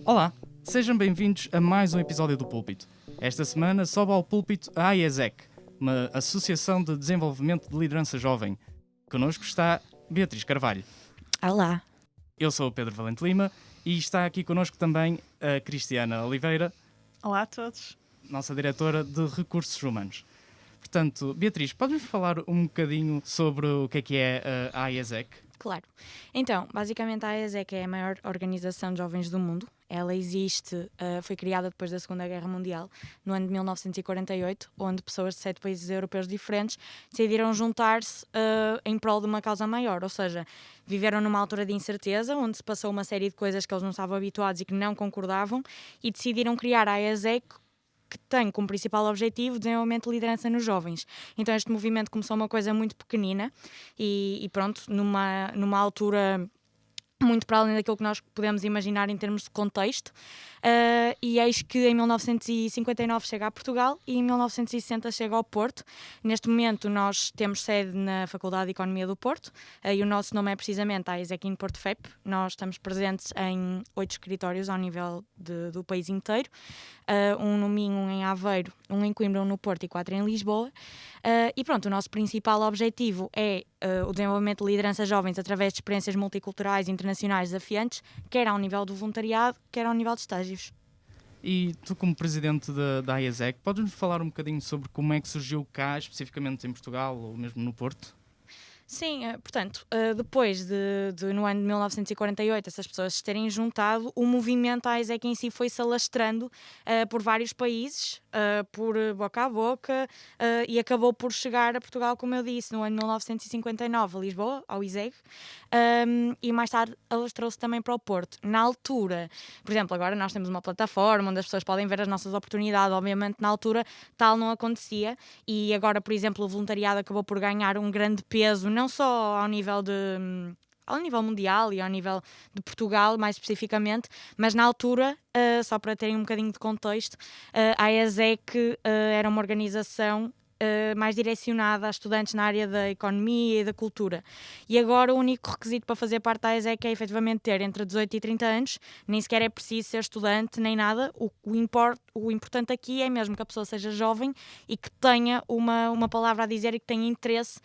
Olá, sejam bem-vindos a mais um episódio do Púlpito. Esta semana sobe ao púlpito a AIESEC, uma associação de desenvolvimento de liderança jovem. Connosco está Beatriz Carvalho. Olá. Eu sou o Pedro Valente Lima e está aqui connosco também a Cristiana Oliveira. Olá a todos. Nossa diretora de Recursos Humanos. Portanto, Beatriz, podes-nos falar um bocadinho sobre o que é a AIESEC? Claro. Então, basicamente a AIESEC é a maior organização de jovens do mundo. Ela existe, foi criada depois da Segunda Guerra Mundial, no ano de 1948, onde pessoas de 7 países europeus diferentes decidiram juntar-se em prol de uma causa maior, ou seja, viveram numa altura de incerteza, onde se passou uma série de coisas que eles não estavam habituados e que não concordavam, e decidiram criar a AIESEC, que tem como principal objetivo o desenvolvimento de liderança nos jovens. Então este movimento começou uma coisa muito pequenina e pronto, numa altura muito para além daquilo que nós podemos imaginar em termos de contexto, e eis que em 1959 chega a Portugal e em 1960 chega ao Porto. Neste momento nós temos sede na Faculdade de Economia do Porto, e o nosso nome é precisamente a AIESEC in Porto FEP. Nós estamos presentes em 8 escritórios ao nível do país inteiro, um no Minho, um em Aveiro, um em Coimbra, um no Porto e 4 em Lisboa. E pronto, o nosso principal objetivo é o desenvolvimento de liderança jovens através de experiências multiculturais e internacionais desafiantes, quer ao nível do voluntariado, quer ao nível de estágios. E tu, como presidente da AIESEC, podes-nos falar um bocadinho sobre como é que surgiu cá, especificamente em Portugal ou mesmo no Porto? Sim, portanto, depois no ano de 1948, essas pessoas se terem juntado, o movimento AIESEC em si foi-se alastrando por vários países, por boca a boca, e acabou por chegar a Portugal, como eu disse, no ano de 1959, a Lisboa, ao ISEG, e mais tarde alastrou-se também para o Porto. Na altura, por exemplo, agora nós temos uma plataforma onde as pessoas podem ver as nossas oportunidades, obviamente na altura tal não acontecia, e agora, por exemplo, o voluntariado acabou por ganhar um grande peso, não só ao nível mundial e ao nível de Portugal, mais especificamente, mas na altura, só para terem um bocadinho de contexto, a AIESEC era uma organização mais direcionada a estudantes na área da economia e da cultura. E agora o único requisito para fazer parte da AIESEC é efetivamente ter entre 18 e 30 anos, nem sequer é preciso ser estudante nem nada. O importante aqui é mesmo que a pessoa seja jovem e que tenha uma palavra a dizer e que tenha interesse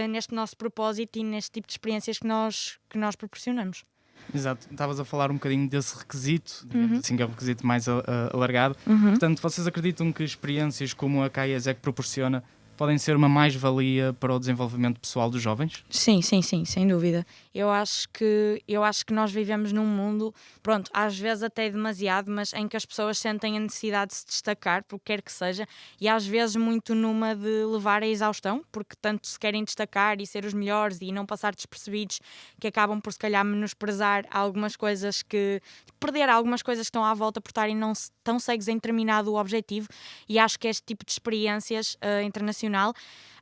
neste nosso propósito e neste tipo de experiências que nós proporcionamos. Exato, estavas a falar um bocadinho desse requisito, digamos assim, que é um requisito mais alargado. Portanto, vocês acreditam que experiências como a que a AIESEC proporciona podem ser uma mais-valia para o desenvolvimento pessoal dos jovens? Sim, sem dúvida. Eu acho que nós vivemos num mundo, pronto, às vezes até demasiado, mas em que as pessoas sentem a necessidade de se destacar, por que quer que seja, e às vezes muito numa de levar à exaustão, porque tanto se querem destacar e ser os melhores e não passar despercebidos, que acabam por se calhar menosprezar algumas coisas perder algumas coisas que estão à volta por estarem não tão cegos em determinado objetivo, e acho que este tipo de experiências internacional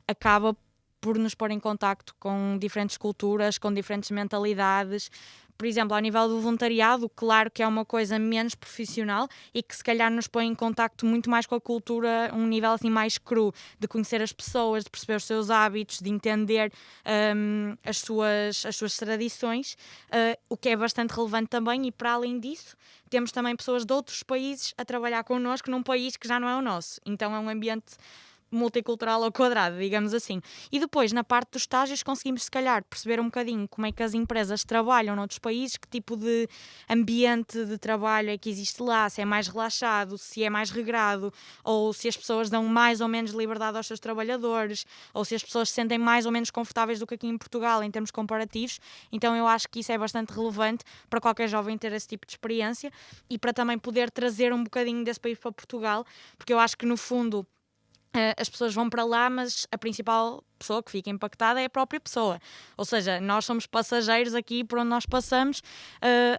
acaba por nos pôr em contacto com diferentes culturas, com diferentes mentalidades. Por exemplo, ao nível do voluntariado, claro que é uma coisa menos profissional e que se calhar nos põe em contacto muito mais com a cultura, um nível assim mais cru, de conhecer as pessoas, de perceber os seus hábitos, de entender as suas tradições, o que é bastante relevante também. E para além disso, temos também pessoas de outros países a trabalhar connosco num país que já não é o nosso. Então é um ambiente multicultural ao quadrado, digamos assim. E depois, na parte dos estágios, conseguimos se calhar perceber um bocadinho como é que as empresas trabalham noutros países, que tipo de ambiente de trabalho é que existe lá, se é mais relaxado, se é mais regrado, ou se as pessoas dão mais ou menos liberdade aos seus trabalhadores, ou se as pessoas se sentem mais ou menos confortáveis do que aqui em Portugal, em termos comparativos. Então eu acho que isso é bastante relevante para qualquer jovem ter esse tipo de experiência e para também poder trazer um bocadinho desse país para Portugal, porque eu acho que no fundo as pessoas vão para lá, mas a principal pessoa que fica impactada é a própria pessoa. Ou seja, nós somos passageiros aqui por onde nós passamos.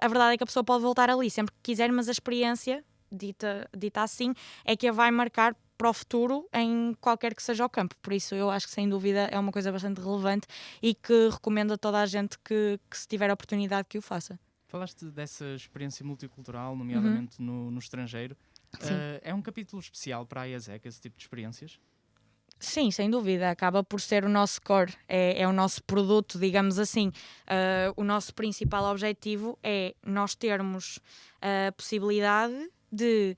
A verdade é que a pessoa pode voltar ali sempre que quiser, mas a experiência, dita assim, é que a vai marcar para o futuro em qualquer que seja o campo. Por isso eu acho que sem dúvida é uma coisa bastante relevante e que recomendo a toda a gente que se tiver a oportunidade que o faça. Falaste dessa experiência multicultural, nomeadamente no estrangeiro. É um capítulo especial para a AIESEC, esse tipo de experiências? Sim, sem dúvida, acaba por ser o nosso core, é o nosso produto, digamos assim. O nosso principal objetivo é nós termos a possibilidade de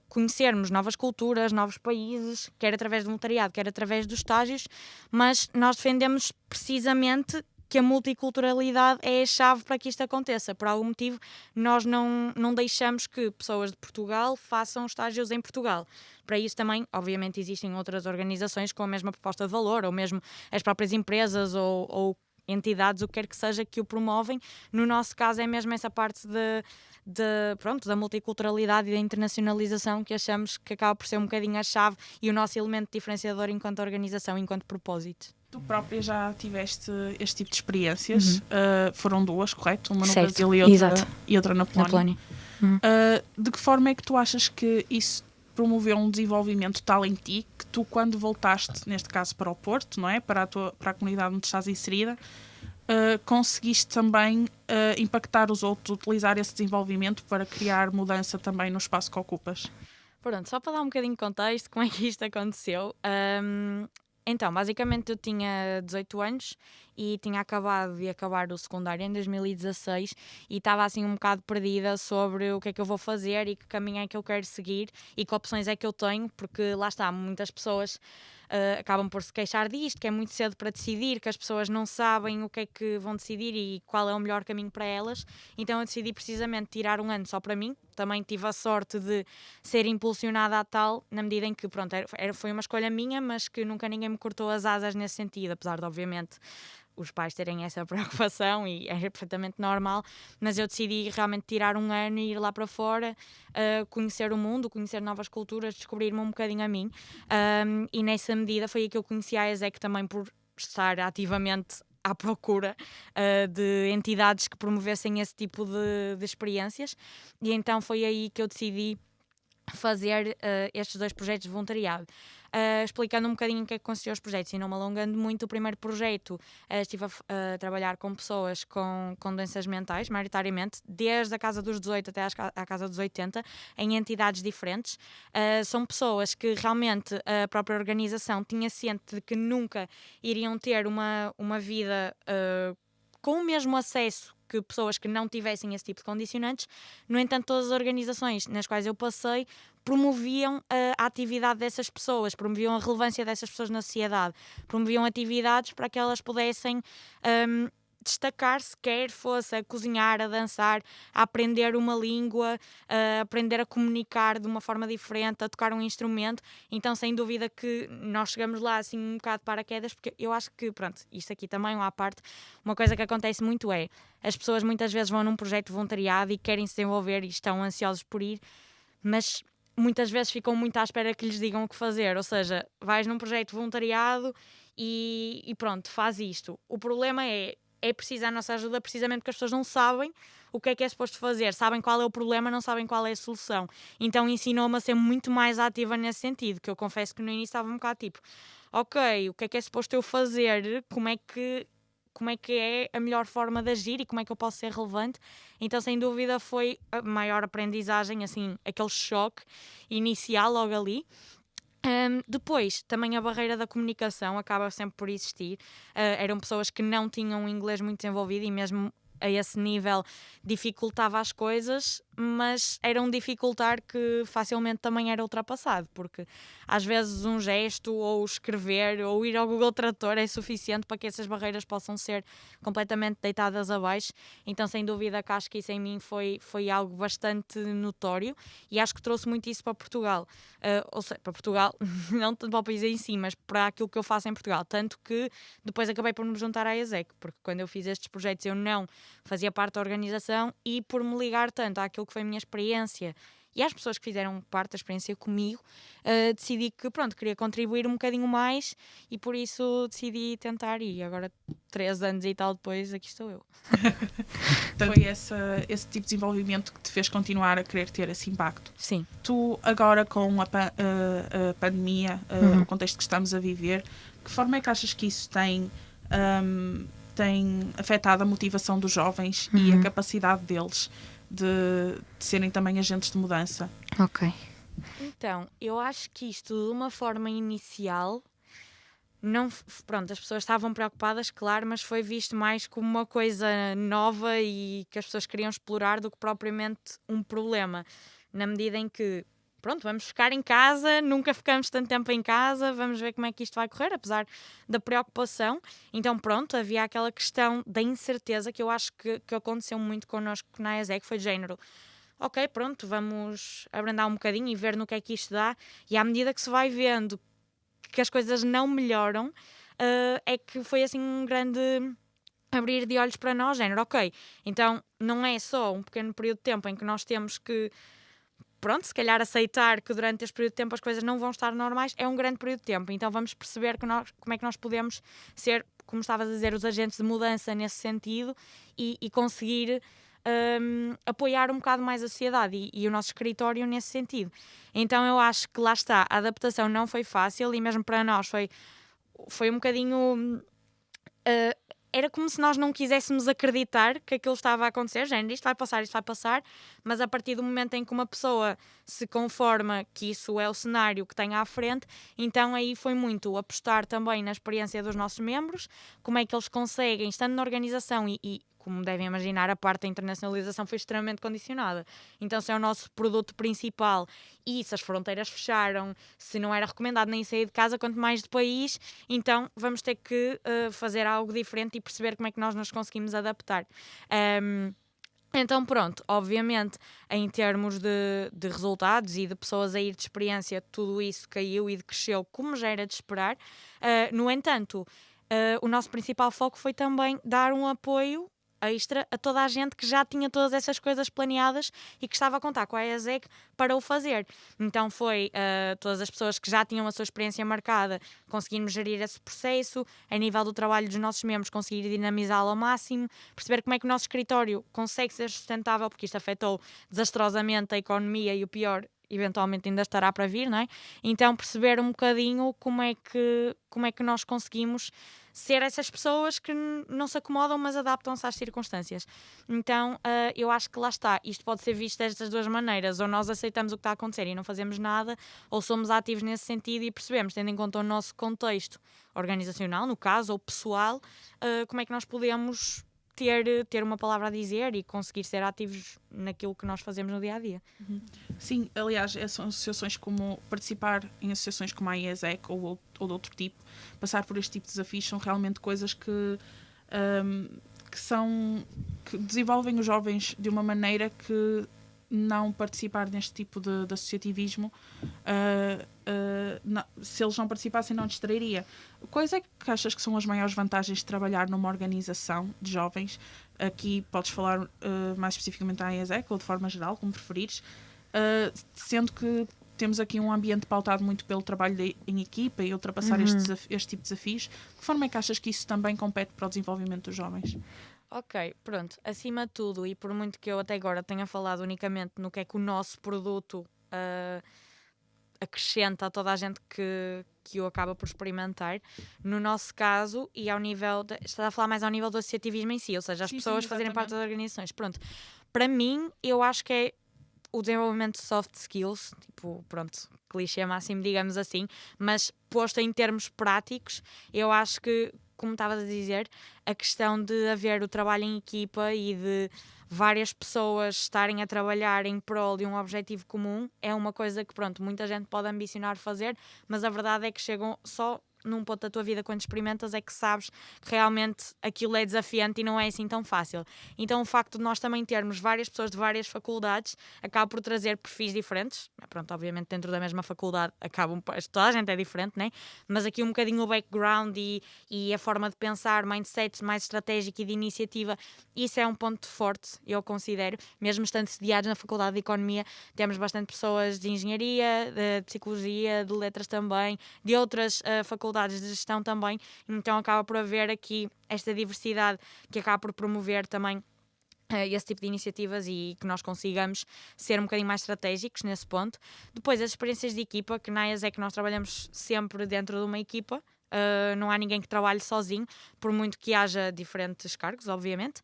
conhecermos novas culturas, novos países, quer através do voluntariado, quer através dos estágios, mas nós defendemos precisamente que a multiculturalidade é a chave para que isto aconteça. Por algum motivo, nós não deixamos que pessoas de Portugal façam estágios em Portugal. Para isso também, obviamente, existem outras organizações com a mesma proposta de valor, ou mesmo as próprias empresas ou entidades, o que quer que seja, que o promovem. No nosso caso é mesmo essa parte da multiculturalidade e da internacionalização que achamos que acaba por ser um bocadinho a chave e o nosso elemento diferenciador enquanto organização, enquanto propósito. Tu própria já tiveste este tipo de experiências, foram 2, correto? Uma no Certo. Brasil e outra na Polónia. De que forma é que tu achas que isso promoveu um desenvolvimento tal em ti que tu, quando voltaste, neste caso para o Porto, não é? Para a comunidade onde estás inserida, conseguiste também impactar os outros, utilizar esse desenvolvimento para criar mudança também no espaço que ocupas? Pronto, só para dar um bocadinho de contexto, como é que isto aconteceu. Então, basicamente eu tinha 18 anos e tinha acabado de acabar o secundário em 2016 e estava assim um bocado perdida sobre o que é que eu vou fazer e que caminho é que eu quero seguir e que opções é que eu tenho, porque lá está, muitas pessoas acabam por se queixar disto, que é muito cedo para decidir, que as pessoas não sabem o que é que vão decidir e qual é o melhor caminho para elas. Então eu decidi precisamente tirar um ano só para mim. Também tive a sorte de ser impulsionada a tal, na medida em que, pronto, foi uma escolha minha, mas que nunca ninguém me cortou as asas nesse sentido, apesar de, obviamente, os pais terem essa preocupação e é perfeitamente normal, mas eu decidi realmente tirar um ano e ir lá para fora, conhecer o mundo, conhecer novas culturas, descobrir-me um bocadinho a mim, e nessa medida foi aí que eu conheci a ESEC também por estar ativamente à procura de entidades que promovessem esse tipo de experiências, e então foi aí que eu decidi fazer estes 2 projetos de voluntariado. Explicando um bocadinho em que é que consistiam os projetos e não me alongando muito, o primeiro projeto estive a trabalhar com pessoas com doenças mentais, maioritariamente, desde a casa dos 18 até à casa dos 80, em entidades diferentes. São pessoas que realmente a própria organização tinha ciente de que nunca iriam ter uma vida com o mesmo acesso que pessoas que não tivessem esse tipo de condicionantes. No entanto, todas as organizações nas quais eu passei promoviam a atividade dessas pessoas, promoviam a relevância dessas pessoas na sociedade, promoviam atividades para que elas pudessem destacar-se, quer fosse a cozinhar, a dançar, a aprender uma língua, a aprender a comunicar de uma forma diferente, a tocar um instrumento. Então, sem dúvida que nós chegamos lá assim um bocado de paraquedas, porque eu acho que, pronto, isto aqui também, à parte, uma coisa que acontece muito é, as pessoas muitas vezes vão num projeto de voluntariado e querem se desenvolver e estão ansiosos por ir, mas muitas vezes ficam muito à espera que lhes digam o que fazer, ou seja, vais num projeto de voluntariado e pronto, faz isto. O problema é preciso a nossa ajuda precisamente porque as pessoas não sabem o que é suposto fazer, sabem qual é o problema, não sabem qual é a solução. Então ensinou-me a ser muito mais ativa nesse sentido, que eu confesso que no início estava um bocado tipo, ok, o que é suposto eu fazer, como é que é a melhor forma de agir e como é que eu posso ser relevante. Então, sem dúvida, foi a maior aprendizagem, assim, aquele choque inicial logo ali. Depois, também a barreira da comunicação acaba sempre por existir. Eram pessoas que não tinham um inglês muito desenvolvido e mesmo a esse nível dificultava as coisas, mas era um dificultar que facilmente também era ultrapassado, porque às vezes um gesto ou escrever ou ir ao Google Tradutor é suficiente para que essas barreiras possam ser completamente deitadas abaixo. Então, sem dúvida que acho que isso em mim foi algo bastante notório e acho que trouxe muito isso para Portugal, ou seja, para Portugal, não tanto para o país em si, mas para aquilo que eu faço em Portugal, tanto que depois acabei por me juntar à ESEC, porque quando eu fiz estes projetos eu não fazia parte da organização e por me ligar tanto àquilo que foi a minha experiência e às pessoas que fizeram parte da experiência comigo, decidi que, pronto, queria contribuir um bocadinho mais e por isso decidi tentar e agora, 3 anos e tal depois, aqui estou eu. Foi esse tipo de desenvolvimento que te fez continuar a querer ter esse impacto. Sim. Tu, agora com a pandemia, o contexto que estamos a viver, que forma é que achas que isso tem afetado a motivação dos jovens e a capacidade deles de serem também agentes de mudança? Ok. Então, eu acho que isto, de uma forma inicial, não, pronto, as pessoas estavam preocupadas, claro, mas foi visto mais como uma coisa nova e que as pessoas queriam explorar do que propriamente um problema. Na medida em que, pronto, vamos ficar em casa, nunca ficamos tanto tempo em casa, vamos ver como é que isto vai correr, apesar da preocupação. Então, pronto, havia aquela questão da incerteza que eu acho que aconteceu muito connosco na ESEC, que foi de género. Ok, pronto, vamos abrandar um bocadinho e ver no que é que isto dá. E à medida que se vai vendo que as coisas não melhoram, é que foi assim um grande abrir de olhos para nós, género, ok, então não é só um pequeno período de tempo em que nós temos que, pronto, se calhar aceitar que durante este período de tempo as coisas não vão estar normais, é um grande período de tempo, então vamos perceber como é que nós podemos ser, como estavas a dizer, os agentes de mudança nesse sentido e conseguir apoiar um bocado mais a sociedade e o nosso escritório nesse sentido. Então eu acho que lá está, a adaptação não foi fácil e mesmo para nós foi um bocadinho... era como se nós não quiséssemos acreditar que aquilo estava a acontecer, género, isto vai passar, mas a partir do momento em que uma pessoa se conforma que isso é o cenário que tem à frente, então aí foi muito apostar também na experiência dos nossos membros, como é que eles conseguem, estando na organização e como devem imaginar, a parte da internacionalização foi extremamente condicionada. Então, se é o nosso produto principal e se as fronteiras fecharam, se não era recomendado nem sair de casa, quanto mais de país, então vamos ter que fazer algo diferente e perceber como é que nós nos conseguimos adaptar. Então, pronto, obviamente, em termos de resultados e de pessoas a ir de experiência, tudo isso caiu e cresceu como já era de esperar. No entanto, o nosso principal foco foi também dar um apoio extra a toda a gente que já tinha todas essas coisas planeadas e que estava a contar com a ESEC para o fazer. Então foi todas as pessoas que já tinham a sua experiência marcada, conseguirmos gerir esse processo, a nível do trabalho dos nossos membros, conseguir dinamizá-lo ao máximo, perceber como é que o nosso escritório consegue ser sustentável, porque isto afetou desastrosamente a economia e o pior, eventualmente ainda estará para vir, não é? Então perceber um bocadinho como é que nós conseguimos ser essas pessoas que não se acomodam, mas adaptam-se às circunstâncias. Então, eu acho que lá está. Isto pode ser visto destas duas maneiras. Ou nós aceitamos o que está a acontecer e não fazemos nada, ou somos ativos nesse sentido e percebemos, tendo em conta o nosso contexto organizacional, no caso, ou pessoal, como é que nós podemos ter uma palavra a dizer e conseguir ser ativos naquilo que nós fazemos no dia-a-dia. Sim, aliás, são associações como participar em associações como a IESEC ou de outro tipo, passar por este tipo de desafios são realmente coisas que desenvolvem os jovens de uma maneira que não participar neste tipo de associativismo, se eles não participassem, não distrairia. Quais é que achas que são as maiores vantagens de trabalhar numa organização de jovens? Aqui podes falar mais especificamente da IESEC ou de forma geral, como preferires, sendo que temos aqui um ambiente pautado muito pelo trabalho em equipa e ultrapassar este tipo de desafios. De que forma é que achas que isso também compete para o desenvolvimento dos jovens? Ok, pronto. Acima de tudo, e por muito que eu até agora tenha falado unicamente no que é que o nosso produto acrescenta a toda a gente que o acaba por experimentar, no nosso caso, e ao nível estás a falar mais ao nível do associativismo em si, ou seja, as pessoas fazerem parte das organizações. Pronto, para mim, eu acho que é o desenvolvimento de soft skills, tipo, pronto, clichê máximo, digamos assim, mas posto em termos práticos, eu acho que, como estavas a dizer, a questão de haver o trabalho em equipa e de várias pessoas estarem a trabalhar em prol de um objetivo comum é uma coisa que, pronto, muita gente pode ambicionar fazer, mas a verdade é que chegam só num ponto da tua vida quando experimentas é que sabes que realmente aquilo é desafiante e não é assim tão fácil. Então o facto de nós também termos várias pessoas de várias faculdades acaba por trazer perfis diferentes. Pronto, obviamente dentro da mesma faculdade toda a gente é diferente, né? Mas aqui um bocadinho o background e a forma de pensar, mindset mais estratégico e de iniciativa, isso é um ponto forte, eu considero. Mesmo estando sediados na Faculdade de Economia, temos bastante pessoas de Engenharia, de Psicologia, de Letras também, de outras faculdades de gestão também, então acaba por haver aqui esta diversidade que acaba por promover também esse tipo de iniciativas e que nós consigamos ser um bocadinho mais estratégicos nesse ponto. Depois as experiências de equipa, que na IES é que nós trabalhamos sempre dentro de uma equipa, não há ninguém que trabalhe sozinho, por muito que haja diferentes cargos, obviamente,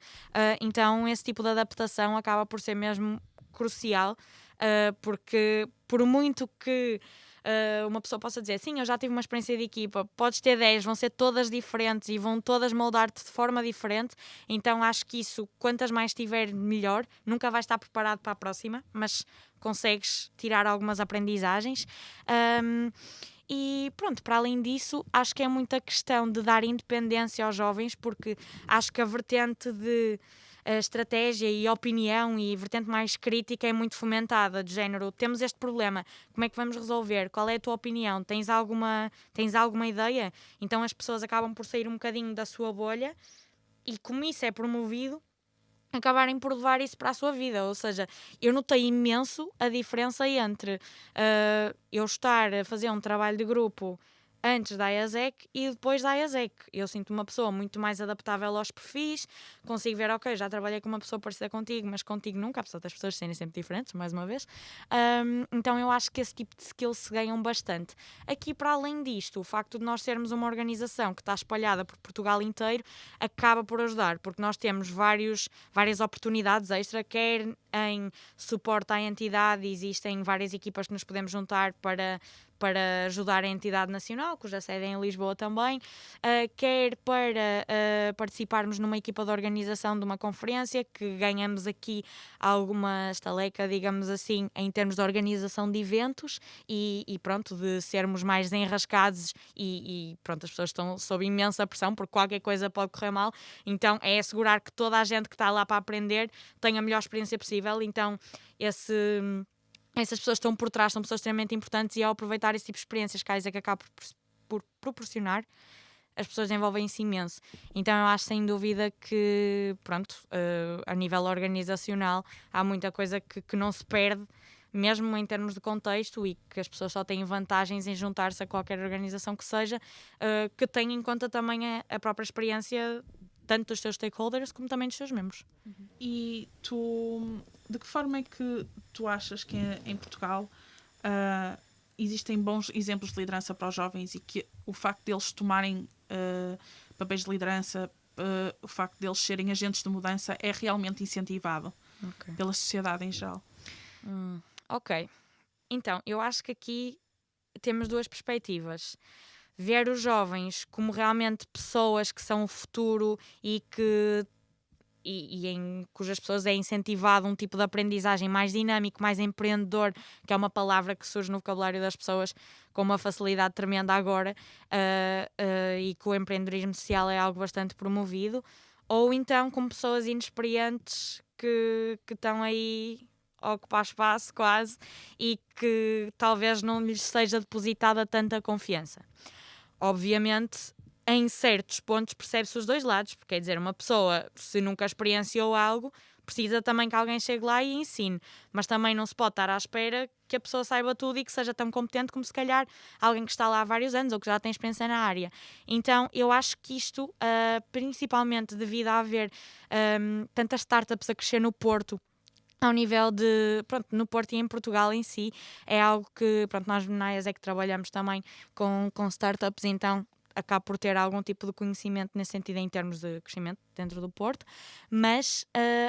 então esse tipo de adaptação acaba por ser mesmo crucial porque por muito que uma pessoa possa dizer, sim, eu já tive uma experiência de equipa, podes ter 10, vão ser todas diferentes e vão todas moldar-te de forma diferente, então acho que isso, quantas mais tiver, melhor. Nunca vais estar preparado para a próxima, mas consegues tirar algumas aprendizagens. E pronto, para além disso, acho que é muita questão de dar independência aos jovens, porque acho que a vertente de estratégia e opinião e vertente mais crítica é muito fomentada, de género, temos este problema, como é que vamos resolver? Qual é a tua opinião? Tens alguma ideia? Então as pessoas acabam por sair um bocadinho da sua bolha e, como isso é promovido, acabarem por levar isso para a sua vida. Ou seja, eu notei imenso a diferença entre eu estar a fazer um trabalho de grupo antes da IASEC e depois da IASEC. Eu sinto uma pessoa muito mais adaptável aos perfis, consigo ver, ok, já trabalhei com uma pessoa parecida contigo, mas contigo nunca, apesar das pessoas serem sempre diferentes, mais uma vez. Então eu acho que esse tipo de skills se ganham bastante. Aqui, para além disto, o facto de nós sermos uma organização que está espalhada por Portugal inteiro, acaba por ajudar, porque nós temos várias oportunidades extra, quer em suporte à entidade, existem várias equipas que nos podemos juntar para ajudar a entidade nacional, cuja sede é em Lisboa também, quer para participarmos numa equipa de organização de uma conferência, que ganhamos aqui alguma estaleca, digamos assim, em termos de organização de eventos e pronto, de sermos mais enrascados e pronto, as pessoas estão sob imensa pressão, porque qualquer coisa pode correr mal, então é assegurar que toda a gente que está lá para aprender tenha a melhor experiência possível. Então essas pessoas estão por trás, são pessoas extremamente importantes, e ao aproveitar esse tipo de experiências que a ISEC acaba por proporcionar, as pessoas desenvolvem-se imenso. Então eu acho sem dúvida que, pronto, a nível organizacional há muita coisa que não se perde, mesmo em termos de contexto, e que as pessoas só têm vantagens em juntar-se a qualquer organização que seja, que tenha em conta também a própria experiência tanto dos seus stakeholders como também dos seus membros. E tu, de que forma é que tu achas que em Portugal existem bons exemplos de liderança para os jovens, e que o facto deles tomarem papéis de liderança, o facto deles serem agentes de mudança, é realmente incentivado pela sociedade em geral? Ok. Então, eu acho que aqui temos duas perspectivas. Ver os jovens como realmente pessoas que são o futuro e em cujas pessoas é incentivado um tipo de aprendizagem mais dinâmico, mais empreendedor, que é uma palavra que surge no vocabulário das pessoas com uma facilidade tremenda agora, e que o empreendedorismo social é algo bastante promovido, ou então com pessoas inexperientes que estão aí a ocupar espaço quase, e que talvez não lhes seja depositada tanta confiança. Obviamente, em certos pontos percebe-se os dois lados, porque quer dizer, uma pessoa, se nunca experienciou algo, precisa também que alguém chegue lá e ensine, mas também não se pode estar à espera que a pessoa saiba tudo e que seja tão competente como se calhar alguém que está lá há vários anos ou que já tem experiência na área. Então eu acho que isto, principalmente devido a haver tantas startups a crescer no Porto, ao nível de, pronto, no Porto e em Portugal em si, é algo que, pronto, nós na IASEC trabalhamos também com startups, então acaba por ter algum tipo de conhecimento nesse sentido em termos de crescimento dentro do Porto, mas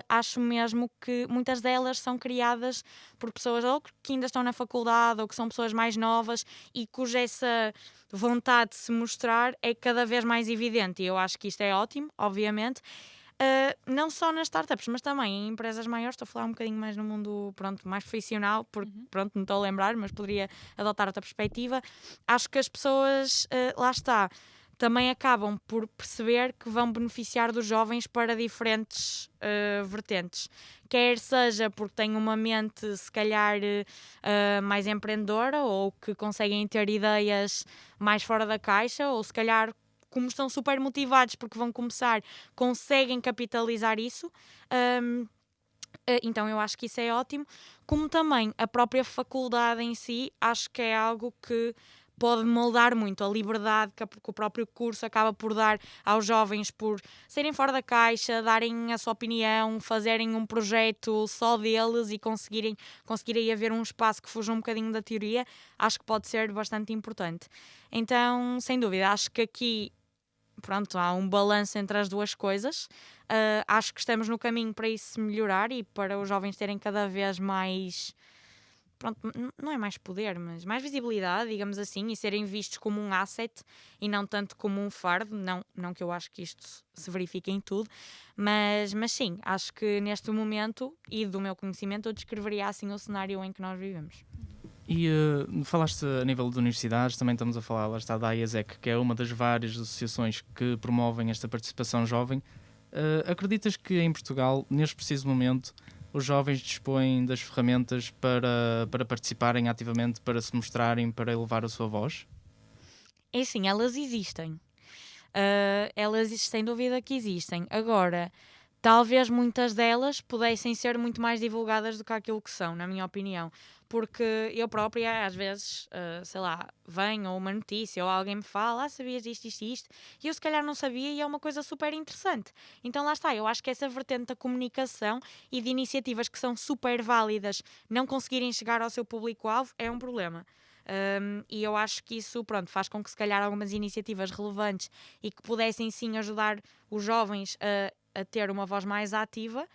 acho mesmo que muitas delas são criadas por pessoas ou que ainda estão na faculdade ou que são pessoas mais novas e cuja essa vontade de se mostrar é cada vez mais evidente, e eu acho que isto é ótimo, obviamente. Não só nas startups, mas também em empresas maiores. Estou a falar um bocadinho mais no mundo, pronto, mais profissional, porque pronto, não estou a lembrar, mas poderia adotar outra perspectiva. Acho que as pessoas, lá está, também acabam por perceber que vão beneficiar dos jovens para diferentes vertentes. Quer seja porque têm uma mente, se calhar, mais empreendedora, ou que conseguem ter ideias mais fora da caixa, ou se calhar como estão super motivados porque vão começar, conseguem capitalizar isso. Então eu acho que isso é ótimo. Como também a própria faculdade em si, acho que é algo que pode moldar muito a liberdade que o próprio curso acaba por dar aos jovens, por saírem fora da caixa, darem a sua opinião, fazerem um projeto só deles e conseguirem haver um espaço que fuja um bocadinho da teoria. Acho que pode ser bastante importante. Então, sem dúvida, acho que aqui, pronto, há um balanço entre as duas coisas. Acho que estamos no caminho para isso melhorar e para os jovens terem cada vez mais pronto, não é mais poder, mas mais visibilidade, digamos assim, e serem vistos como um asset e não tanto como um fardo. Não que eu acho que isto se verifique em tudo, mas sim, acho que neste momento, e do meu conhecimento, eu descreveria assim o cenário em que nós vivemos. E falaste a nível de universidades, também estamos a falar, lá está, da IESEC, que é uma das várias associações que promovem esta participação jovem. Acreditas que em Portugal, neste preciso momento, os jovens dispõem das ferramentas para participarem ativamente, para se mostrarem, para elevar a sua voz? É assim, elas existem. Elas, sem dúvida que existem. Agora, talvez muitas delas pudessem ser muito mais divulgadas do que aquilo que são, na minha opinião. Porque eu própria, às vezes, sei lá, venho ou uma notícia ou alguém me fala, sabias isto, e eu se calhar não sabia e é uma coisa super interessante. Então lá está, eu acho que essa vertente da comunicação e de iniciativas que são super válidas não conseguirem chegar ao seu público-alvo é um problema. E eu acho que isso, pronto, faz com que se calhar algumas iniciativas relevantes e que pudessem sim ajudar os jovens a ter uma voz mais ativa,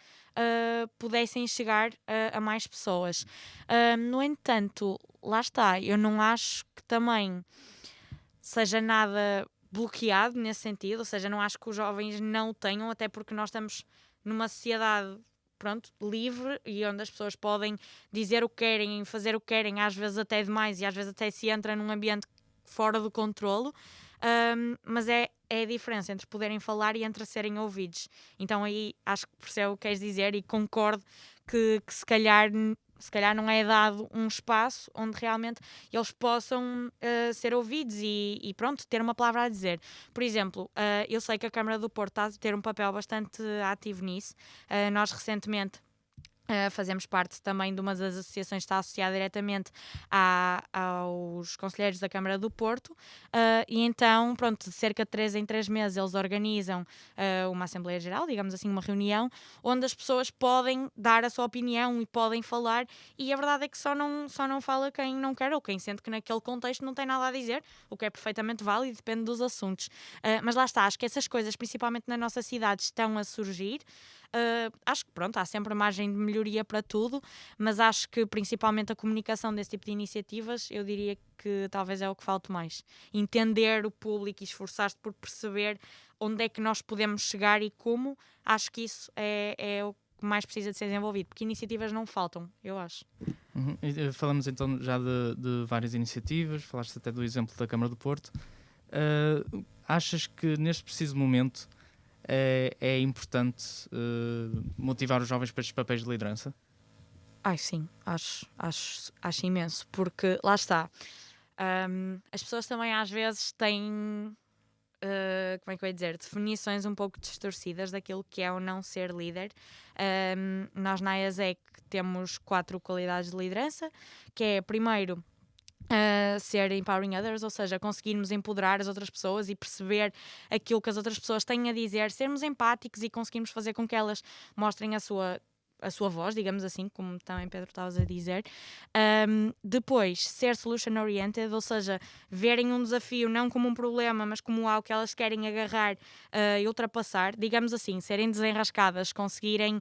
pudessem chegar a mais pessoas. No entanto, lá está, eu não acho que também seja nada bloqueado nesse sentido, ou seja, não acho que os jovens não o tenham, até porque nós estamos numa sociedade, pronto, livre, e onde as pessoas podem dizer o que querem, fazer o que querem, às vezes até demais, e às vezes até se entra num ambiente fora do controlo. Mas é a diferença entre poderem falar e entre serem ouvidos. Então aí acho que percebo o que queres dizer e concordo que se calhar não é dado um espaço onde realmente eles possam ser ouvidos e pronto, ter uma palavra a dizer. Por exemplo, eu sei que a Câmara do Porto está a ter um papel bastante ativo nisso. Nós recentemente fazemos parte também de uma das associações que está associada diretamente aos conselheiros da Câmara do Porto, e então, pronto, cerca de 3 em 3 meses eles organizam uma Assembleia Geral, digamos assim, uma reunião, onde as pessoas podem dar a sua opinião e podem falar, e a verdade é que só não fala quem não quer ou quem sente que naquele contexto não tem nada a dizer, o que é perfeitamente válido, depende dos assuntos. Mas lá está, acho que essas coisas, principalmente na nossa cidade, estão a surgir. Acho que pronto, há sempre margem de melhoria para tudo, mas acho que principalmente a comunicação desse tipo de iniciativas, eu diria que talvez é o que falta mais. Entender o público e esforçar-se por perceber onde é que nós podemos chegar e como, acho que isso é o que mais precisa de ser desenvolvido, porque iniciativas não faltam, eu acho. Uhum. Falamos então já de várias iniciativas, falaste até do exemplo da Câmara do Porto. Achas que neste preciso momento é importante motivar os jovens para estes papéis de liderança? Sim, acho imenso, porque lá está, as pessoas também às vezes têm, como é que eu ia dizer, definições um pouco distorcidas daquilo que é ou não ser líder. Nós na IESEC temos 4 qualidades de liderança, que é, primeiro, ser empowering others, ou seja, conseguirmos empoderar as outras pessoas e perceber aquilo que as outras pessoas têm a dizer, sermos empáticos e conseguirmos fazer com que elas mostrem a sua voz, digamos assim, como também Pedro estavas a dizer. Depois, ser solution oriented, ou seja, verem um desafio não como um problema, mas como algo que elas querem agarrar e ultrapassar, digamos assim, serem desenrascadas, conseguirem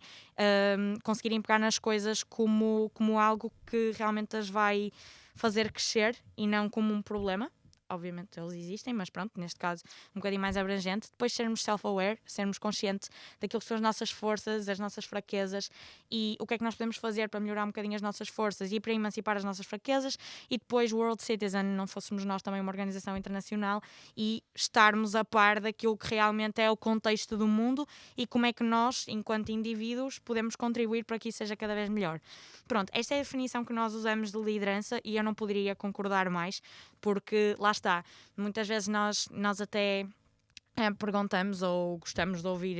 pegar nas coisas como algo que realmente as vai fazer crescer e não como um problema. Obviamente eles existem, mas pronto, neste caso um bocadinho mais abrangente. Depois sermos self-aware, sermos conscientes daquilo que são as nossas forças, as nossas fraquezas e o que é que nós podemos fazer para melhorar um bocadinho as nossas forças e para emancipar as nossas fraquezas. E depois World Citizen, não fôssemos nós também uma organização internacional e estarmos a par daquilo que realmente é o contexto do mundo e como é que nós, enquanto indivíduos, podemos contribuir para que isso seja cada vez melhor. Pronto, esta é a definição que nós usamos de liderança e eu não poderia concordar mais, porque lá está, muitas vezes nós até perguntamos ou gostamos de ouvir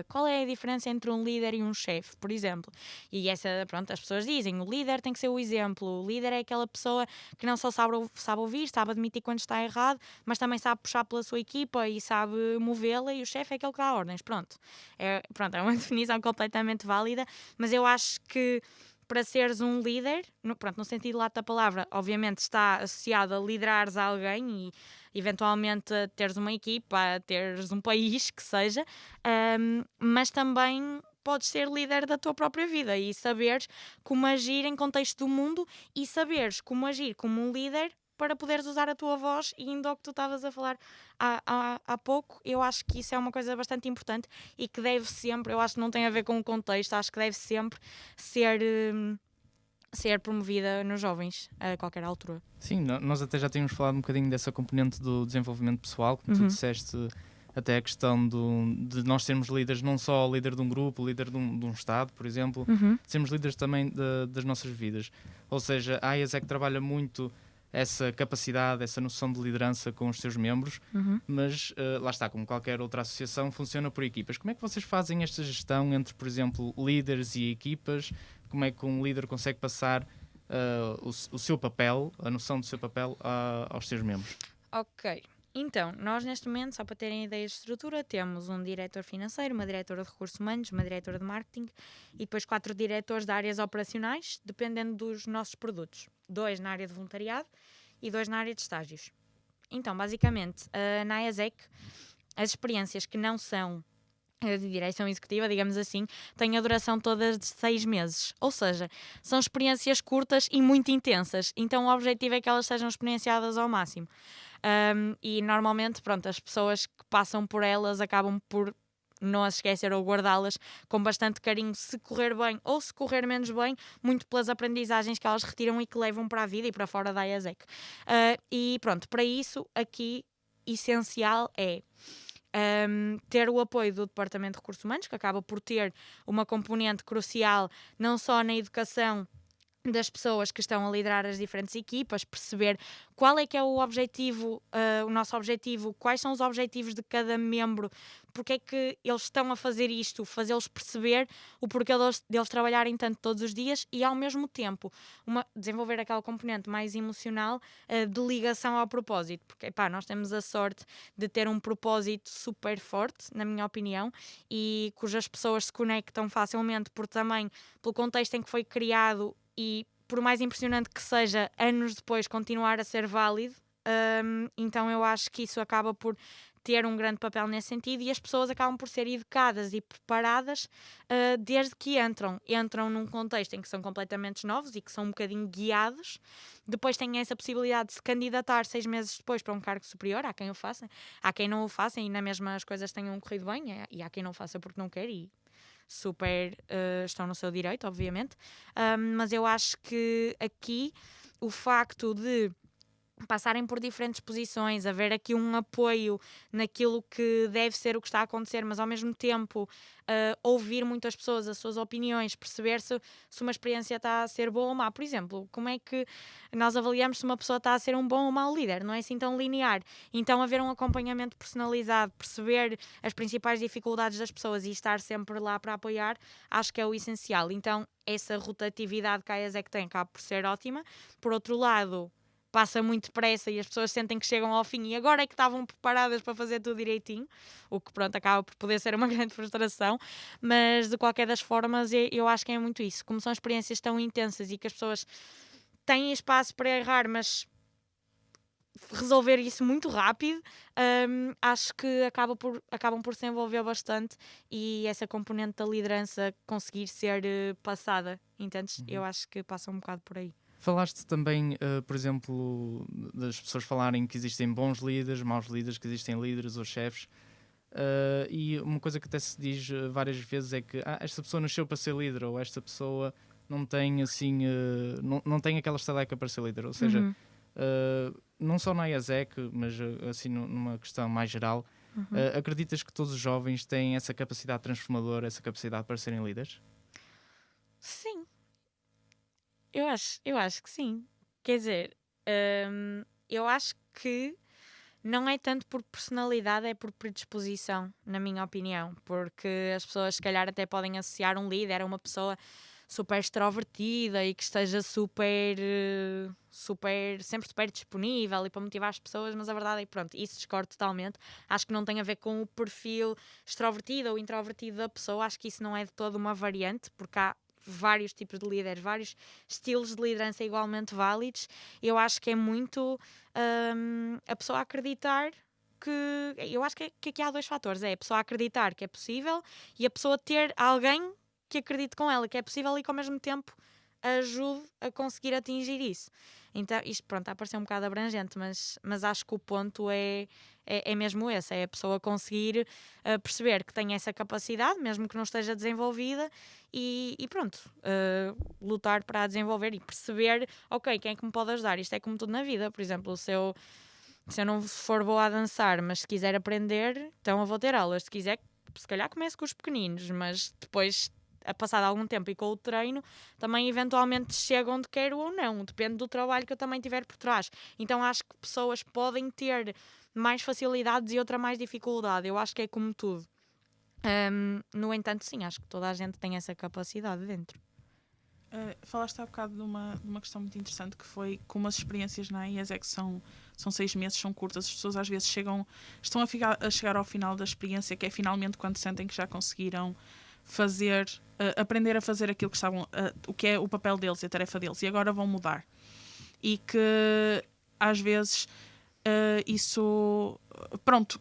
qual é a diferença entre um líder e um chefe, por exemplo. E pronto, as pessoas dizem, o líder tem que ser o exemplo, o líder é aquela pessoa que não só sabe ouvir, sabe admitir quando está errado, mas também sabe puxar pela sua equipa e sabe movê-la, e o chefe é aquele que dá ordens. Pronto, é uma definição completamente válida, mas eu acho que para seres um líder, no sentido lato da palavra, obviamente está associado a liderares alguém e eventualmente a teres uma equipa, a teres um país, que seja, mas também podes ser líder da tua própria vida e saberes como agir em contexto do mundo e saberes como agir como um líder para poderes usar a tua voz. E ainda ao que tu estavas a falar há pouco, eu acho que isso é uma coisa bastante importante e que deve sempre, eu acho que não tem a ver com o contexto, acho que deve sempre ser promovida nos jovens a qualquer altura. Sim, nós até já tínhamos falado um bocadinho dessa componente do desenvolvimento pessoal, como tu disseste, até a questão de nós sermos líderes, não só líder de um grupo, líder de um Estado, por exemplo, sermos líderes também das nossas vidas. Ou seja, a IASEC trabalha muito essa capacidade, essa noção de liderança com os seus membros, mas lá está, como qualquer outra associação, funciona por equipas. Como é que vocês fazem esta gestão entre, por exemplo, líderes e equipas? Como é que um líder consegue passar o seu papel, a noção do seu papel aos seus membros? Ok. Então, nós neste momento, só para terem ideia de estrutura, temos um diretor financeiro, uma diretora de recursos humanos, uma diretora de marketing e depois 4 diretores de áreas operacionais, dependendo dos nossos produtos. 2 na área de voluntariado e 2 na área de estágios. Então, basicamente, na IASEC, as experiências que não são de direção executiva, digamos assim, têm a duração toda de 6 meses. Ou seja, são experiências curtas e muito intensas. Então, o objetivo é que elas sejam experienciadas ao máximo. E normalmente, pronto, as pessoas que passam por elas acabam por não as esquecer ou guardá-las com bastante carinho, se correr bem ou se correr menos bem, muito pelas aprendizagens que elas retiram e que levam para a vida e para fora da IASEC. E pronto, para isso, aqui, essencial é ter o apoio do Departamento de Recursos Humanos, que acaba por ter uma componente crucial não só na educação das pessoas que estão a liderar as diferentes equipas, perceber qual é que é o objetivo, o nosso objetivo, quais são os objetivos de cada membro, porque é que eles estão a fazer isto, fazê-los perceber o porquê deles trabalharem tanto todos os dias e, ao mesmo tempo, desenvolver aquela componente mais emocional de ligação ao propósito, porque nós temos a sorte de ter um propósito super forte, na minha opinião, e cujas pessoas se conectam facilmente pelo contexto em que foi criado e, por mais impressionante que seja, anos depois continuar a ser válido. Então eu acho que isso acaba por ter um grande papel nesse sentido e as pessoas acabam por ser educadas e preparadas desde que entram num contexto em que são completamente novos e que são um bocadinho guiados. Depois têm essa possibilidade de se candidatar 6 meses depois para um cargo superior. Há quem o faça, há quem não o faça e na mesma as coisas tenham corrido bem, e há quem não o faça porque não quer e super estão no seu direito, obviamente, mas eu acho que aqui o facto de passarem por diferentes posições, haver aqui um apoio naquilo que deve ser o que está a acontecer, mas ao mesmo tempo ouvir muitas pessoas, as suas opiniões, perceber se uma experiência está a ser boa ou má. Por exemplo, como é que nós avaliamos se uma pessoa está a ser um bom ou mau líder? Não é assim tão linear. Então haver um acompanhamento personalizado, perceber as principais dificuldades das pessoas e estar sempre lá para apoiar, acho que é o essencial. Então essa rotatividade que a IASEC tem acaba por ser ótima. Por outro lado, passa muito depressa e as pessoas sentem que chegam ao fim e agora é que estavam preparadas para fazer tudo direitinho, o que pronto, acaba por poder ser uma grande frustração, mas de qualquer das formas eu acho que é muito isso, como são experiências tão intensas e que as pessoas têm espaço para errar, mas resolver isso muito rápido, acho que acabam por se envolver bastante e essa componente da liderança conseguir ser passada, entendes? Eu acho que passa um bocado por aí. Falaste também, por exemplo, das pessoas falarem que existem bons líderes, maus líderes, que existem líderes ou chefes. E uma coisa que até se diz várias vezes é que esta pessoa nasceu para ser líder ou esta pessoa não tem assim, não tem aquela estaleca para ser líder. Ou seja, não só na IASEC, mas assim numa questão mais geral, acreditas que todos os jovens têm essa capacidade transformadora, essa capacidade para serem líderes? Sim. Eu acho que sim. Quer dizer, eu acho que não é tanto por personalidade, é por predisposição, na minha opinião. Porque as pessoas, se calhar, até podem associar um líder a uma pessoa super extrovertida e que esteja sempre super disponível e para motivar as pessoas, mas a verdade é que, pronto, isso discordo totalmente. Acho que não tem a ver com o perfil extrovertido ou introvertido da pessoa. Acho que isso não é de toda uma variante, porque há vários tipos de líderes, vários estilos de liderança igualmente válidos. Eu acho que é muito a pessoa acreditar eu acho que aqui há 2 fatores, é a pessoa acreditar que é possível e a pessoa ter alguém que acredite com ela que é possível e que ao mesmo tempo ajude a conseguir atingir isso. Então, isto pronto, está a parecer um bocado abrangente, mas acho que o ponto é mesmo esse, é a pessoa conseguir perceber que tem essa capacidade, mesmo que não esteja desenvolvida, e pronto, lutar para a desenvolver e perceber, ok, quem é que me pode ajudar? Isto é como tudo na vida, por exemplo, se eu não for boa a dançar, mas se quiser aprender, então eu vou ter aulas. Se quiser, se calhar comece com os pequeninos, mas depois, a passar algum tempo e com o treino, também eventualmente chego onde quero ou não. Depende do trabalho que eu também tiver por trás. Então acho que pessoas podem ter mais facilidades e outra mais dificuldade. Eu acho que é como tudo. No entanto, sim, acho que toda a gente tem essa capacidade dentro. Falaste há bocado de uma questão muito interessante, que foi como as experiências na IESEC são 6 meses, são curtas. As pessoas às vezes estão a chegar ao final da experiência, que é finalmente quando sentem que já conseguiram aprender a fazer aquilo que estavam, o que é o papel deles e a tarefa deles, e agora vão mudar. E que às vezes isso, pronto,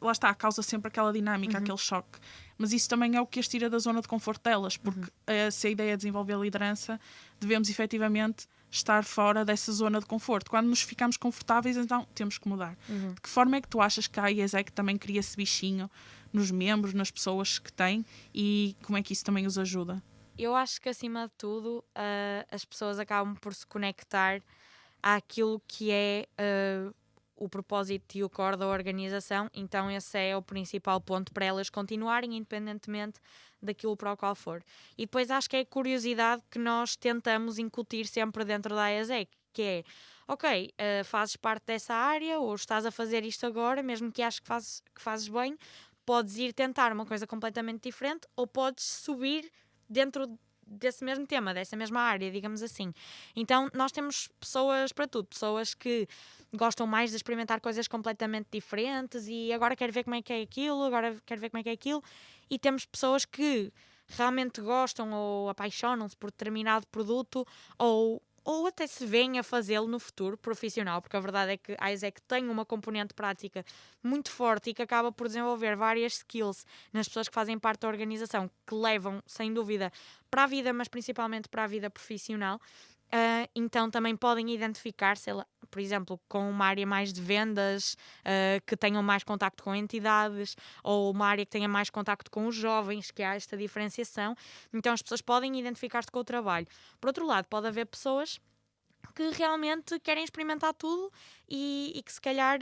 lá está, causa sempre aquela dinâmica, aquele choque. Mas isso também é o que as tira da zona de conforto delas, porque se a ideia é desenvolver a liderança, devemos efetivamente estar fora dessa zona de conforto. Quando nos ficamos confortáveis, então temos que mudar. De que forma é que tu achas que a IESEC também cria esse bichinho nos membros, nas pessoas que têm, e como é que isso também os ajuda? Eu acho que, acima de tudo, as pessoas acabam por se conectar àquilo que é o propósito e o core da organização, então esse é o principal ponto para elas continuarem, independentemente daquilo para o qual for. E depois acho que é a curiosidade que nós tentamos incutir sempre dentro da IESEC, que é, ok, fazes parte dessa área, ou estás a fazer isto agora, mesmo que aches que fazes bem, podes ir tentar uma coisa completamente diferente, ou podes subir dentro desse mesmo tema, dessa mesma área, digamos assim. Então nós temos pessoas para tudo, pessoas que gostam mais de experimentar coisas completamente diferentes e agora quero ver como é que é aquilo, agora quero ver como é que é aquilo, e temos pessoas que realmente gostam ou apaixonam-se por determinado produto ou até se veem a fazê-lo no futuro profissional, porque a verdade é que a IESEC tem uma componente prática muito forte e que acaba por desenvolver várias skills nas pessoas que fazem parte da organização, que levam, sem dúvida, para a vida, mas principalmente para a vida profissional. Então também podem identificar, sei lá, por exemplo, com uma área mais de vendas, que tenham mais contacto com entidades, ou uma área que tenha mais contacto com os jovens, que há esta diferenciação. Então as pessoas podem identificar-se com o trabalho. Por outro lado, pode haver pessoas que realmente querem experimentar tudo e que se calhar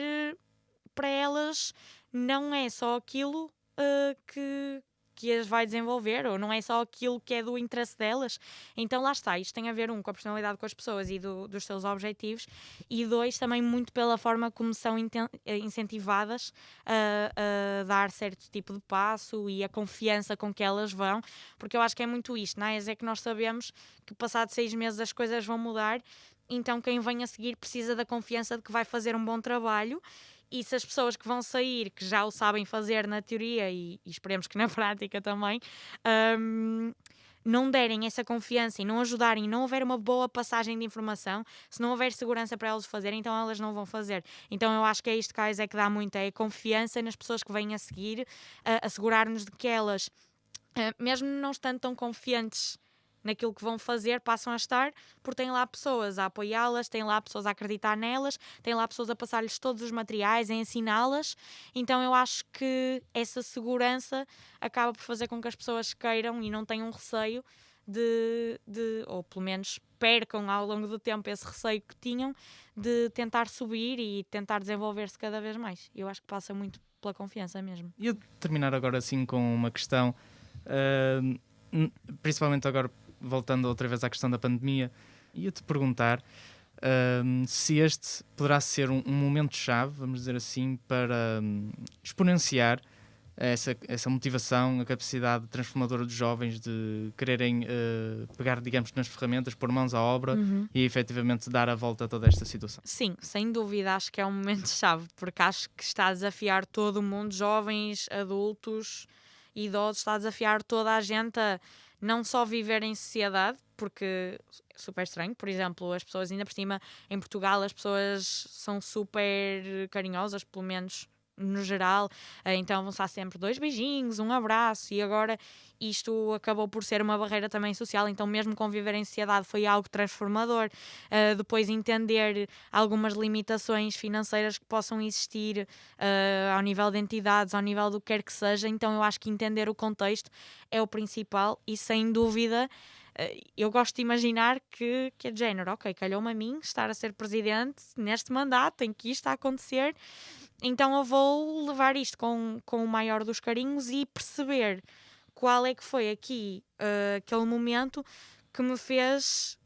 para elas não é só aquilo que as vai desenvolver, ou não é só aquilo que é do interesse delas. Então lá está, isto tem a ver, com a personalidade com as pessoas e dos seus objetivos, e 2, também muito pela forma como são incentivadas a dar certo tipo de passo e a confiança com que elas vão, porque eu acho que é muito isto, não é? É que nós sabemos que passado 6 meses as coisas vão mudar, então quem vem a seguir precisa da confiança de que vai fazer um bom trabalho. E se as pessoas que vão sair, que já o sabem fazer na teoria e esperemos que na prática também, não derem essa confiança e não ajudarem, e não houver uma boa passagem de informação, se não houver segurança para elas fazerem, então elas não vão fazer. Então eu acho que é isto que a IESEC dá muito, é a confiança nas pessoas que vêm a seguir, assegurar-nos de que elas, mesmo não estando tão confiantes naquilo que vão fazer, passam a estar, porque têm lá pessoas a apoiá-las, têm lá pessoas a acreditar nelas, têm lá pessoas a passar-lhes todos os materiais, a ensiná-las. Então eu acho que essa segurança acaba por fazer com que as pessoas queiram e não tenham receio ou pelo menos percam ao longo do tempo esse receio que tinham de tentar subir e tentar desenvolver-se cada vez mais. Eu acho que passa muito pela confiança mesmo. E eu terminar agora assim com uma questão, principalmente agora voltando outra vez à questão da pandemia, ia-te perguntar se este poderá ser um momento-chave, vamos dizer assim, para exponenciar essa motivação, a capacidade transformadora dos jovens de quererem pegar, digamos, nas ferramentas, pôr mãos à obra e efetivamente dar a volta a toda esta situação. Sim, sem dúvida, acho que é um momento-chave, porque acho que está a desafiar todo o mundo, jovens, adultos, idosos, está a desafiar toda a gente a não só viver em sociedade, porque é super estranho, por exemplo, as pessoas ainda por cima, em Portugal, as pessoas são super carinhosas, pelo menos no geral, então vão estar sempre 2 beijinhos, um abraço, e agora isto acabou por ser uma barreira também social, então mesmo conviver em sociedade foi algo transformador. Depois entender algumas limitações financeiras que possam existir ao nível de entidades, ao nível do que quer que seja, então eu acho que entender o contexto é o principal e sem dúvida eu gosto de imaginar que é de género, ok, calhou-me a mim estar a ser presidente neste mandato em que isto está a acontecer, então eu vou levar isto com o maior dos carinhos e perceber qual é que foi aqui aquele momento que me fez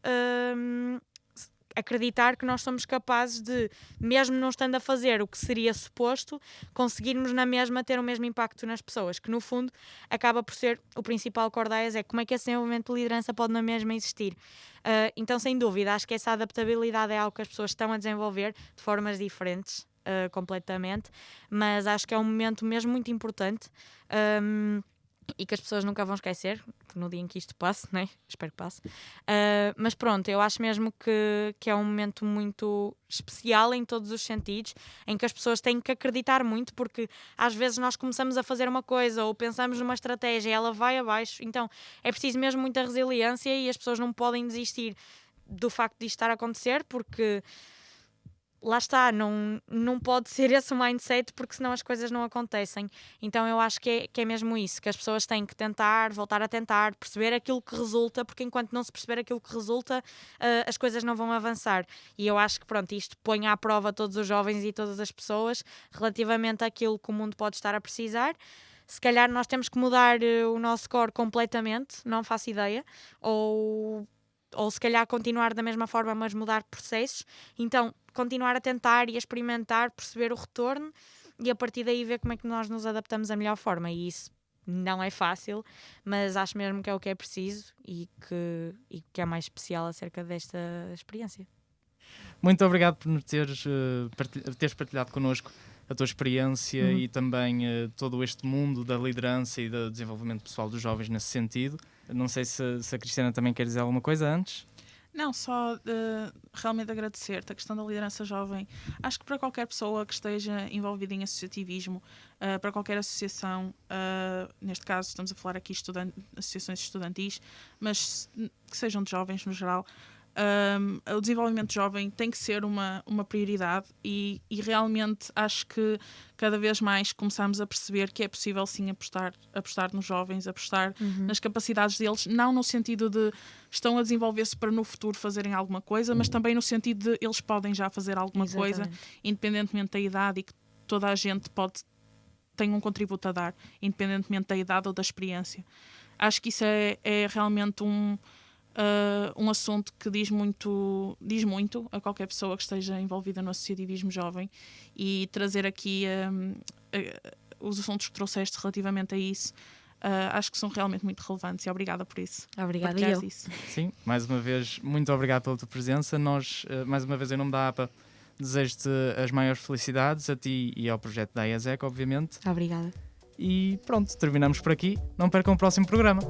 acreditar que nós somos capazes de, mesmo não estando a fazer o que seria suposto, conseguirmos na mesma ter o mesmo impacto nas pessoas, que no fundo acaba por ser o principal core da AESEC, como é que esse desenvolvimento de liderança pode na mesma existir. Então, sem dúvida, acho que essa adaptabilidade é algo que as pessoas estão a desenvolver de formas diferentes, completamente, mas acho que é um momento mesmo muito importante, e que as pessoas nunca vão esquecer no dia em que isto passe, né? Espero que passe, mas pronto, eu acho mesmo que é um momento muito especial em todos os sentidos, em que as pessoas têm que acreditar muito, porque às vezes nós começamos a fazer uma coisa ou pensamos numa estratégia e ela vai abaixo, então é preciso mesmo muita resiliência e as pessoas não podem desistir do facto de isto estar a acontecer, porque lá está, não pode ser esse o mindset, porque senão as coisas não acontecem. Então eu acho que é mesmo isso, que as pessoas têm que tentar, voltar a tentar, perceber aquilo que resulta, porque enquanto não se perceber aquilo que resulta, as coisas não vão avançar. E eu acho que pronto, isto põe à prova todos os jovens e todas as pessoas relativamente àquilo que o mundo pode estar a precisar. Se calhar nós temos que mudar o nosso core completamente, não faço ideia, ou se calhar continuar da mesma forma, mas mudar processos. Então, continuar a tentar e a experimentar, perceber o retorno e a partir daí ver como é que nós nos adaptamos da melhor forma. E isso não é fácil, mas acho mesmo que é o que é preciso e que é mais especial acerca desta experiência. Muito obrigado por teres partilhado connosco a tua experiência e também todo este mundo da liderança e do desenvolvimento pessoal dos jovens nesse sentido. Não sei se a Cristiana também quer dizer alguma coisa antes. Não, só realmente agradecer-te a questão da liderança jovem. Acho que para qualquer pessoa que esteja envolvida em associativismo, para qualquer associação, neste caso estamos a falar aqui associações estudantis, mas que sejam de jovens no geral, o desenvolvimento jovem tem que ser uma prioridade e realmente acho que cada vez mais começamos a perceber que é possível sim apostar nos jovens, apostar nas capacidades deles, não no sentido de estão a desenvolver-se para no futuro fazerem alguma coisa, mas também no sentido de eles podem já fazer alguma coisa, independentemente da idade, e que toda a gente tem um contributo a dar, independentemente da idade ou da experiência. Acho que isso é realmente um assunto que diz muito a qualquer pessoa que esteja envolvida no associativismo jovem, e trazer aqui os assuntos que trouxeste relativamente a isso, acho que são realmente muito relevantes, e obrigada por isso. Obrigada eu. Isso. Sim, mais uma vez, muito obrigado pela tua presença. Nós, mais uma vez, em nome da APA, desejo-te as maiores felicidades a ti e ao projeto da AESEC, obviamente. Obrigada. E pronto, terminamos por aqui. Não percam o próximo programa.